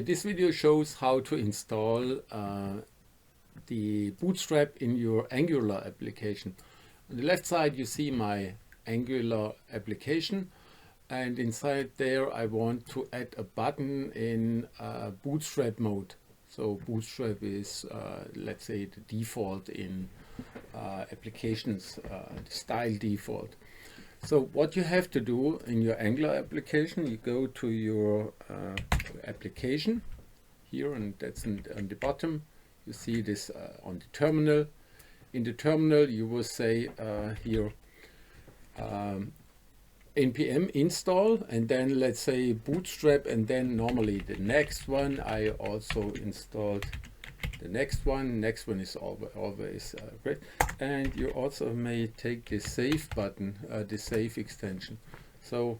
This video shows how to install the Bootstrap in your Angular application. On the left side you see my Angular application, and inside there I want to add a button in Bootstrap mode. So Bootstrap is let's say the default in applications, the style default. So what you have to do in your Angular application, you go to your application here, and that's on the bottom. You see this on the terminal. In the terminal you will say here npm install, and then let's say Bootstrap, and then normally the next one. I also installed the next one. Next one is always great. And you also may take the save button, the save extension. So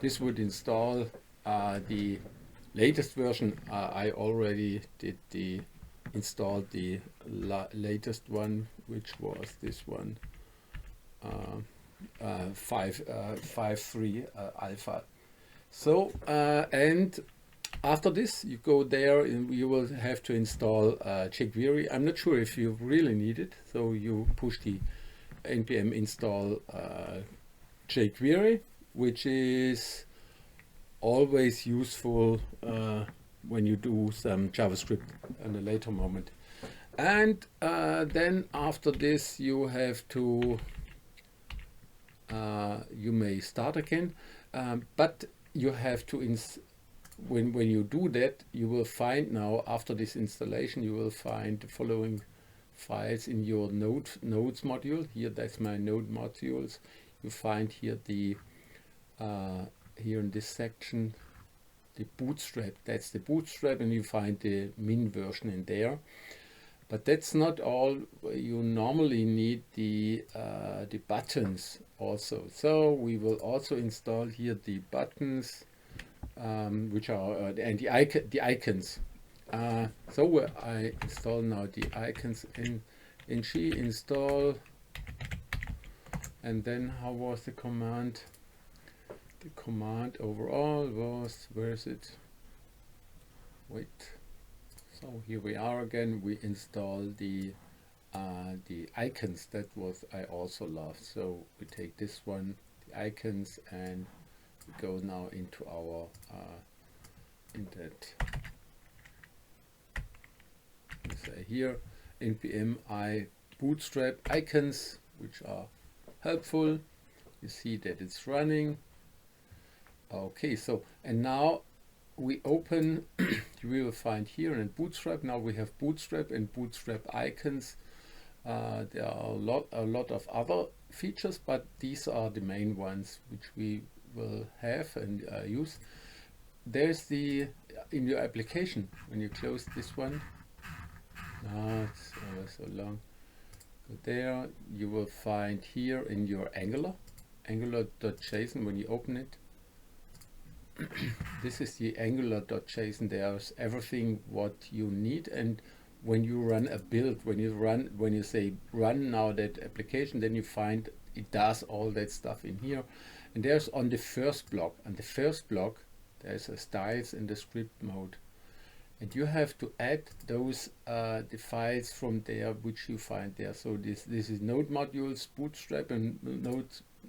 this would install the latest version. I already did installed the latest one, which was this one, 5.3 alpha. So and after this you go there and you will have to install jQuery. I'm not sure if you really need it, so you push the npm install jQuery, which is always useful when you do some JavaScript in a later moment. And then after this you have to you may start again, but you have to when you do that, you will find now, after this installation, you will find the following files in your nodes module. Here, that's my node modules. You find here the here in this section the Bootstrap. That's the Bootstrap, and you find the min version in there. But that's not all. You normally need the buttons also. So we will also install here the buttons, which are and the icons. So I install now the icons in G install, and then how was the command? The command overall was, where is it? Wait. So here we are again. We install the icons. That was I also love. So we take this one, the icons, and we go now into our in that, we say here npm I bootstrap icons, which are helpful. You see that it's running. Okay, so and now we open you will find here in Bootstrap, now we have Bootstrap and Bootstrap icons. There are a lot of other features, but these are the main ones which we will have and use. There's the in your application, when you close this one, it's so long. Go there, you will find here in your angular.json. When you open it, this is the angular.json. There's everything what you need, and when you run a build, when you say run now that application, then you find it does all that stuff in here. And there's on the first block, there's a styles in the script mode, and you have to add those the files from there which you find there. So this is node modules Bootstrap and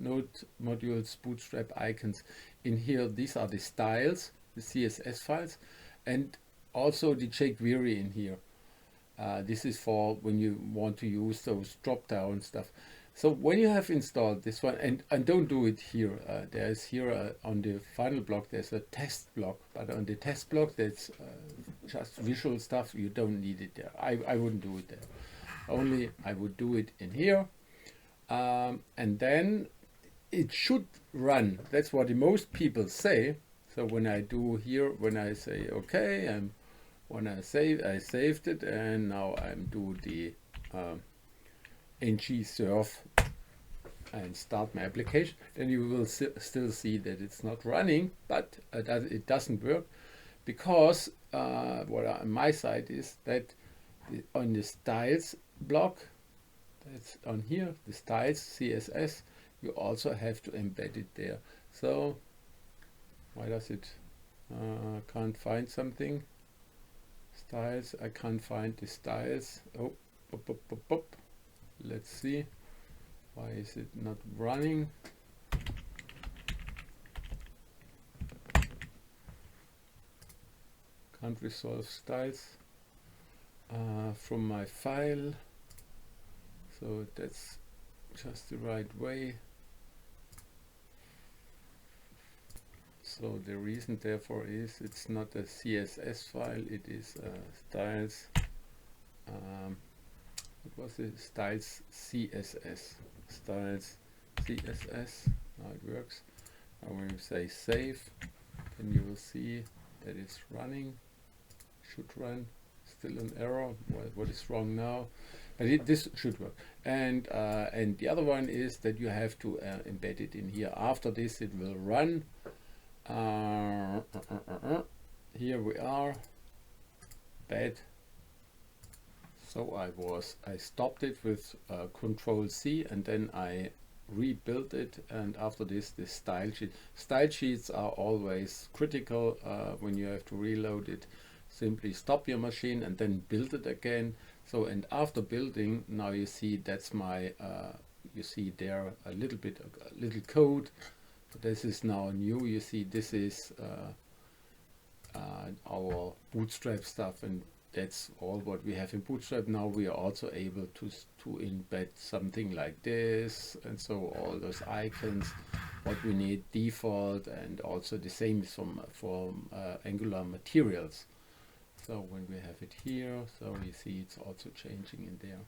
node modules Bootstrap icons. In here, these are the styles, the CSS files, and also the jQuery in here. This is for when you want to use those drop-down stuff. So when you have installed this one, and don't do it here, there's here on the final block there's a test block, but on the test block that's just visual stuff. You don't need it there. I wouldn't do it there. Only I would do it in here, and then it should run. That's what the most people say. So when I do here, when I say okay, when I saved it, and now I'm do the ng serve and start my application, then you will still see that it's not running, but it doesn't work because what on my side is that on the styles block, that's on here, the styles CSS, you also have to embed it there. So why does it can't find something? Styles, I can't find the styles. Oh, pop, pop, pop, pop. Let's see. Why is it not running? Can't resolve styles from my file. So that's just the right way. So the reason therefore is it's not a CSS file, it is styles. It was the styles CSS. Styles CSS. Now it works. Now when you say save, then you will see that it's running. Should run. Still an error. What is wrong now? But this should work. And the other one is that you have to embed it in here. After this, it will run. Here we are. Bad. So I stopped it with Control C, and then I rebuilt it. And after this, the style sheet. Style sheets are always critical when you have to reload it. Simply stop your machine and then build it again. So, and after building, now you see that's my you see there a little code. This is now new. You see this is our Bootstrap stuff, and that's all what we have in Bootstrap. Now we are also able to embed something like this, and so all those icons, what we need default, and also the same is from Angular materials. So when we have it here, so you see it's also changing in there.